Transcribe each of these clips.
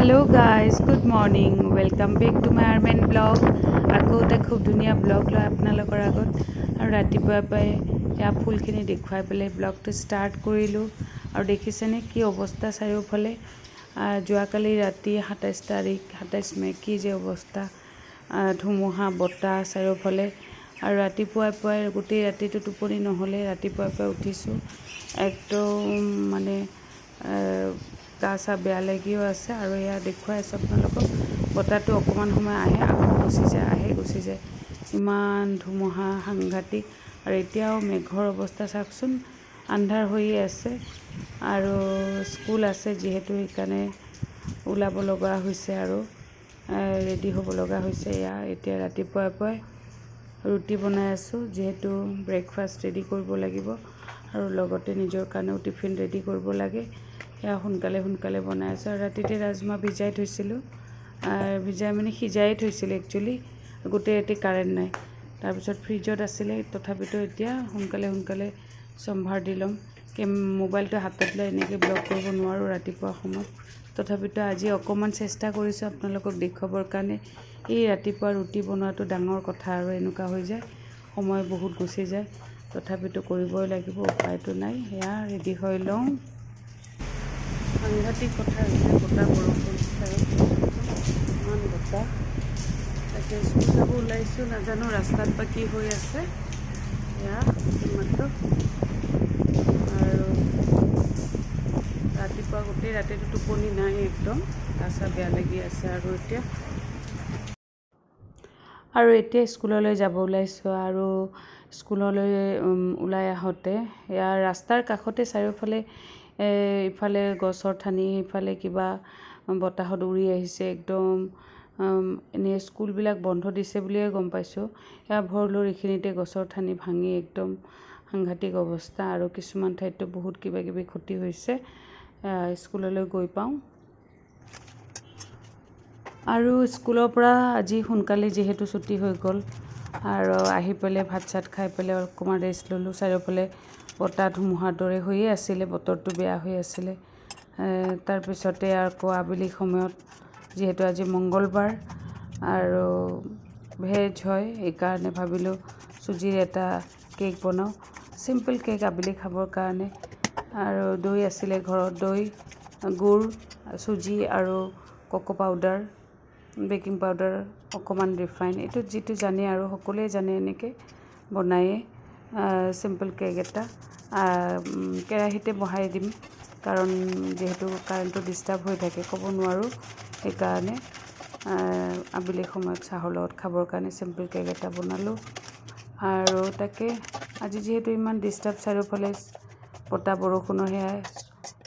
Hello' guys, good morning. Welcome back to my আৰ্মেন blog. আকৌ এটা খুব ধুনীয়া ব্লগ লৈ আপোনালোকৰ আগত আৰু ৰাতিপুৱাৰ পৰাই এয়া ফুলখিনি দেখুৱাই পেলাই ব্লগটো ষ্টাৰ্ট কৰিলোঁ। আৰু দেখিছেনে কি অৱস্থা চাৰিওফালে। যোৱাকালি ৰাতি 27 মে' কি যে অৱস্থা, ধুমুহা বতাহ চাৰিওফালে। আৰু ৰাতিপুৱাই পুৱাই গোটেই ৰাতিটো টোপনি নহ'লে ৰাতিপুৱাই পুৱাই উঠিছোঁ। একদম মানে গা চা বেয়া লাগিও আছে। আৰু এয়া দেখুৱাই আছোঁ আপোনালোকক। বতাহটো অকণমান সময় আহে, আকৌ গুচি যায়, আহে গুচি যায়। ইমান ধুমুহা সাংঘাতিক। আৰু এতিয়াও মেঘৰ অৱস্থা চাওকচোন, আন্ধাৰ হৈয়ে আছে। আৰু স্কুল আছে যিহেতু সেইকাৰণে ওলাব লগা হৈছে আৰু ৰেডি হ'ব লগা হৈছে। এতিয়া ৰাতিপুৱাই পুৱাই ৰুটি বনাই আছোঁ, যিহেতু ব্ৰেকফাষ্ট ৰেডি কৰিব লাগিব আৰু লগতে নিজৰ কাৰণেও টিফিন ৰেডি কৰিব লাগে। সেয়া সোনকালে বনাই আছোঁ। আৰু ৰাতিতে ৰাজমাহ ভিজাই থৈছিলোঁ, ভিজাই মানে সিজাই থৈছিলোঁ একচুৱেলি। গোটেই ৰাতি কাৰেণ্ট নাই, তাৰপিছত ফ্ৰিজত আছিলে। তথাপিতো এতিয়া সোনকালে সম্ভাৰ দি ল'ম। মোবাইলটো হাতত লৈ এনেকৈ ব্লগ কৰিব নোৱাৰোঁ ৰাতিপুৱা সময়ত। তথাপিতো আজি অকণমান চেষ্টা কৰিছোঁ আপোনালোকক দেখুৱাবৰ কাৰণে। এই ৰাতিপুৱা ৰুটি বনোৱাটো ডাঙৰ কথা আৰু এনেকুৱা হৈ যায়, সময় বহুত গুচি যায়। তথাপিতো কৰিবই লাগিব, উপায়টো নাই। সেয়া ৰেডি হৈ লওঁ। সাংঘাতিক কথা হৈছে, বতাহ বৰষুণ ইমান বতাহ। তাকে স্কুল যাব ওলাইছোঁ, নাজানো ৰাস্তাত বা কি হৈ আছে। এয়া মাত্ৰ আৰু ৰাতিপুৱা গোটেই ৰাতিটো টোপনি নাই, একদম গা চা বেয়া লাগি আছে। আৰু এতিয়া স্কুললৈ যাব ওলাইছোঁ। আৰু স্কুললৈ ওলাই আহোঁতে এয়া ৰাস্তাৰ কাষতে চাৰিওফালে ইফালে গছৰ ঠানি, সিফালে কিবা বতাহত উৰি আহিছে। একদম এনেই স্কুলবিলাক বন্ধ দিছে বুলিয়ে গম পাইছোঁ। এয়া ভৰলুৰ এইখিনিতে গছৰ ঠানি ভাঙি একদম সাংঘাতিক অৱস্থা। আৰু কিছুমান ঠাইতো বহুত কিবাকিবি ক্ষতি হৈছে। স্কুললৈ গৈ পাওঁ। আৰু স্কুলৰ পৰা আজি সোনকালে যিহেতু ছুটি হৈ গ'ল, আৰু আহি পেলাই ভাত চাত খাই পেলাই অকণমান ৰেষ্ট ল'লোঁ। চাৰিওফালে বতাহ ধুমুহাৰ দৰে হৈয়ে আছিলে, বতৰটো বেয়া হৈ আছিলে। তাৰপিছতে আকৌ আবেলি সময়ত, যিহেতু আজি মংগলবাৰ আৰু ভেজ হয়, সেইকাৰণে ভাবিলোঁ চুজিৰ এটা কেক বনাওঁ, চিম্পল কেক আবেলি খাবৰ কাৰণে। আৰু দৈ আছিলে ঘৰত, দৈ, গুড়, চুজি আৰু কোকো পাউডাৰ, বেকিং পাউডাৰ, অকণমান ৰিফাইন, এইটো যিটো জানে আৰু সকলোৱে জানে। এনেকৈ বনায়ে চিম্পল কেক এটা কেৰাহীতে বহাই দিম, কাৰণ যিহেতু কাৰেণ্টটো ডিষ্টাৰ্ব হৈ থাকে, ক'ব নোৱাৰোঁ। সেইকাৰণে আবেলি সময়ত চাহৰ লগত খাবৰ কাৰণে চিম্পল কেক এটা বনালোঁ। আৰু তাকে আজি যিহেতু ইমান ডিষ্টাৰ্ব চাৰিওফালে, বতাহ বৰষুণৰ, সেয়াই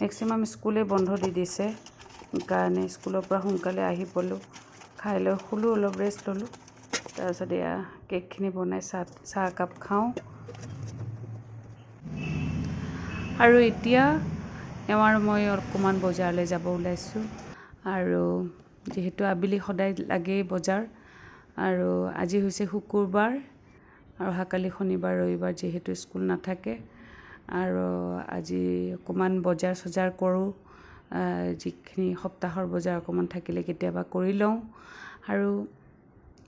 মেক্সিমাম স্কুলে বন্ধ দি দিছে। সেইকাৰণে স্কুলৰ পৰা সোনকালে আহি পালোঁ, খাই লৈ শুলোঁ, অলপ ৰেষ্ট ল'লোঁ। তাৰপিছত এয়া কেকখিনি বনাই চাহ একাপ খাওঁ। আৰু এতিয়া মই অকণমান বজাৰলৈ যাব ওলাইছোঁ। আৰু যিহেতু আবেলি সদায় লাগেই বজাৰ, আৰু আজি হৈছে শুকুৰবাৰ আৰু অহাকালি শনিবাৰ ৰবিবাৰ যিহেতু স্কুল নাথাকে। আৰু আজি অকণমান বজাৰ চজাৰ কৰোঁ, যিখিনি সপ্তাহৰ বজাৰ অকণমান থাকিলে কেতিয়াবা কৰি লওঁ। আৰু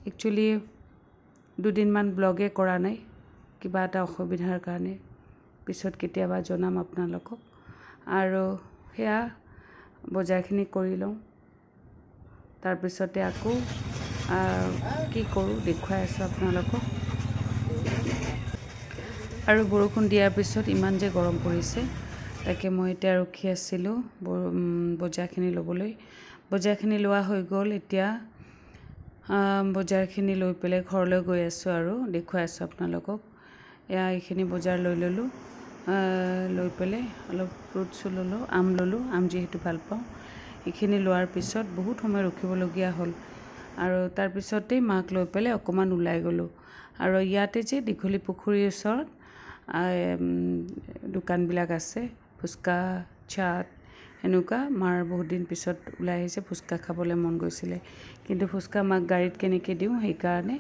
একচুৱেলি দুদিনমান ব্লগে কৰা নাই, কিবা এটা অসুবিধাৰ কাৰণে। পিছত কেতিয়াবা জনাম আপোনালোকক। আৰু সেয়া বজাৰখিনি কৰি লওঁ, তাৰপিছতে আকৌ কি কৰোঁ দেখুৱাই আছোঁ আপোনালোকক। আৰু বৰষুণ দিয়াৰ পিছত ইমান যে গৰম পৰিছে, তাকে মই এতিয়া ৰখি আছিলোঁ বজাৰখিনি ল'বলৈ। বজাৰখিনি লোৱা হৈ গ'ল। এতিয়া বজাৰখিনি লৈ পেলাই ঘৰলৈ গৈ আছোঁ আৰু দেখুৱাই আছোঁ আপোনালোকক। এইখিনি বজাৰ লৈ ল'লোঁ, লৈ পেলাই অলপ ফ্ৰুটছো ল'লোঁ, আম ল'লোঁ, আম যিহেতু ভাল পাওঁ। এইখিনি লোৱাৰ পিছত বহুত সময় ৰখিবলগীয়া হ'ল। আৰু তাৰপিছতেই মাক লৈ পেলাই অকণমান ওলাই গ'লোঁ। আৰু ইয়াতে যে দীঘলী পুখুৰীৰ ওচৰত দোকানবিলাক আছে, ফুচকা, চাট, এনেকুৱা। মাৰ বহুত দিন পিছত ওলাই আহিছে, ফুচকা খাবলৈ মন গৈছিলে। কিন্তু ফুচকা মাক গাড়ীত কেনেকৈ দিওঁ, সেইকাৰণে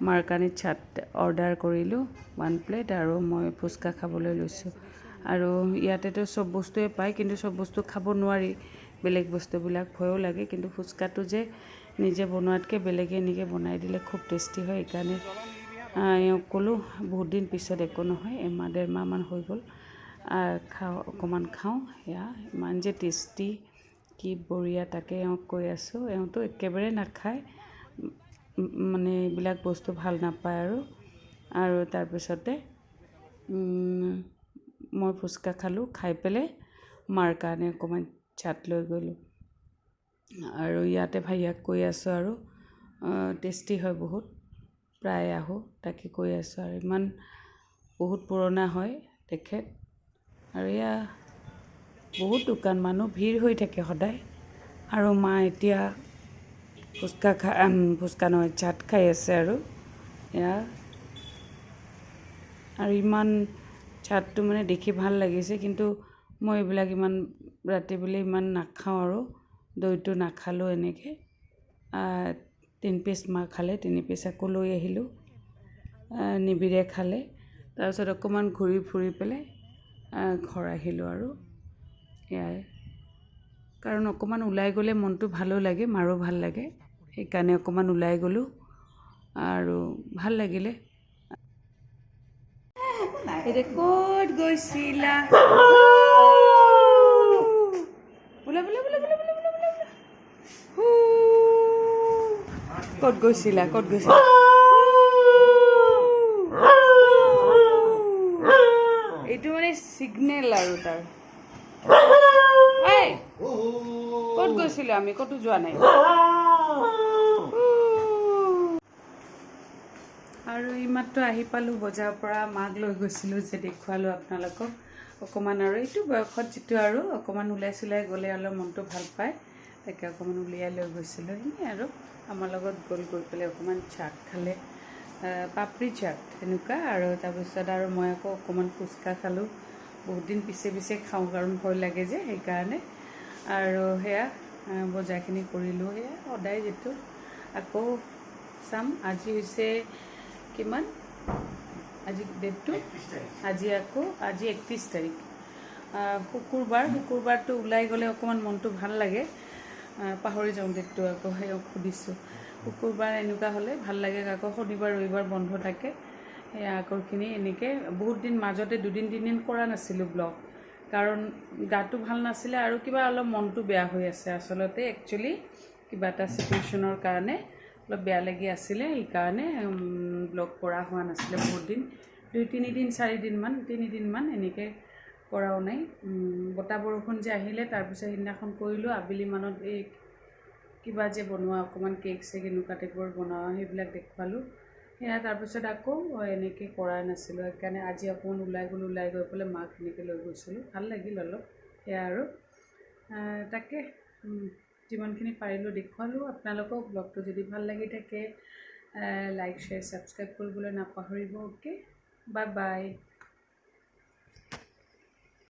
মাৰ কাৰণে চাট অৰ্ডাৰ কৰিলোঁ 1 প্লেট, আৰু মই ফুচকা খাবলৈ লৈছোঁ। আৰু ইয়াতেতো চব বস্তুৱে পায়, কিন্তু চব বস্তু খাব নোৱাৰি। বেলেগ বস্তুবিলাক ভয়ো লাগে, কিন্তু ফুচকাটো যে নিজে বনোৱাতকৈ বেলেগে এনেকৈ বনাই দিলে খুব টেষ্টি হয়। সেইকাৰণে এওঁক ক'লোঁ বহুত দিন পিছত একো নহয়, এমাহ ডেৰমাহমান হৈ গ'ল, অকণমান খাওঁ। সেয়া ইমান যে টেষ্টি, কি বঢ়িয়া, তাকে এওঁক কৈ আছোঁ। এওঁতো একেবাৰে নাখায়, মানে এইবিলাক বস্তু ভাল নাপায় আৰু তাৰপিছতে মই ফুচকা খালোঁ, খাই পেলাই মাৰ কাৰণে অকণমান চাট লৈ গ'লোঁ। আৰু ইয়াতে ভাইয়াক কৈ আছোঁ আৰু টেষ্টি হয় বহুত, প্ৰায় আহোঁ, তাকে কৈ আছোঁ। আৰু ইমান বহুত পুৰণা হয় তেখেত, আৰু এয়া বহুত দোকান, মানুহ ভিৰ হৈ থাকে সদায়। আৰু মা এতিয়া ফুচকা নহয়, চাট খাই আছে। আৰু এয়া আৰু ইমান চাটটো মানে দেখি ভাল লাগিছে, কিন্তু মই এইবিলাক ইমান ৰাতি বুলি ইমান নাখাওঁ, আৰু দৈটো নাখালোঁ। এনেকৈ 3 পিচ মা খালে, 3 পিচ আকৌ লৈ আহিলোঁ, নিবিৰে খালে। তাৰপিছত অকণমান ঘূৰি ফুৰি পেলাই ঘৰ আহিলোঁ। আৰু এয়াই, কাৰণ অকণমান ওলাই গ'লে মনটো ভালো লাগে, মাৰো ভাল লাগে, সেইকাৰণে অকণমান ওলাই গ'লোঁ আৰু ভাল লাগিলে। এতিয়া ক'ত গৈছিলা? বোলে বোলে বোলে বোলে বোলে বোলে বোলে ক'ত গৈছিলা? ক'ত গৈছিলা? এইটো মানে ছিগনেল আৰু তাৰ। ক'ত গৈছিলোঁ আমি? ক'তো যোৱা নাই। আৰু এইমাত্ৰ আহি পালোঁ বজাৰৰ পৰা, মাক লৈ গৈছিলোঁ যে দেখুৱালোঁ আপোনালোকক অকণমান। আৰু এইটো বয়সত যিটো আৰু অকণমান ওলাই চলাই গ'লে অলপ মনটো ভাল পায়, তাকে অকণমান উলিয়াই লৈ গৈছিলোঁ। এনেই আৰু আমাৰ লগত গৈ পেলাই অকণমান চাট খালে, পাপৰি চাট এনেকুৱা। আৰু তাৰপিছত আৰু মই আকৌ অকণমান ফুচকা খালোঁ, বহুত দিন পিছে পিছে খাওঁ, কাৰণ ভয় লাগে যে, সেইকাৰণে। আৰু সেয়া বজাৰখিনি কৰিলোঁ, সেয়া সদায় যিটো। আকৌ চাম, আজি হৈছে কিমান, আজি ডেটটো, আজি 31 তাৰিখ, শুকুৰবাৰটো ওলাই গ'লে অকণমান মনটো ভাল লাগে, পাহৰি যাওঁ ডেটটো। আকৌ সেইক সুধিছোঁ, শুকুৰবাৰ এনেকুৱা হ'লে ভাল লাগে। আকৌ শনিবাৰ ৰবিবাৰ বন্ধ থাকে। সেই আগৰখিনি এনেকৈ বহুত দিন মাজতে 2-3 দিন কৰা নাছিলোঁ ব্লগ, কাৰণ গাটো ভাল নাছিলে আৰু কিবা অলপ মনটো বেয়া হৈ আছে। আচলতে একচুৱেলি কিবা এটা চিটুৱেশ্যনৰ কাৰণে অলপ বেয়া লাগি আছিলে, সেইকাৰণে ব্লগ কৰা হোৱা নাছিলে বহুত দিন, 3দিনমান এনেকৈ কৰাও নাই। বতাহ বৰষুণ যে আহিলে, তাৰপিছত সেইদিনাখন কৰিলোঁ আবেলিমানত, এই কিবা যে বনোৱা অকণমান কেক চেক এনেকুৱা টাইপৰ বনোৱা, সেইবিলাক দেখুৱালোঁ। সেয়া তাৰপিছত আকৌ এনেকৈ কৰা নাছিলোঁ, সেইকাৰণে আজি অকণমান ওলাই গ'লোঁ, ওলাই গৈ পেলাই মাক এনেকৈ লৈ গৈছিলোঁ, ভাল লাগিল অলপ। সেয়া আৰু তাকে যিমানখিনি পাৰিলোঁ দেখুৱালোঁ আপোনালোকক। ব্লগটো যদি ভাল লাগি থাকে, লাইক শ্বেয়াৰ ছাবস্ক্ৰাইব কৰিবলৈ নাপাহৰিব। Okay, bye bye.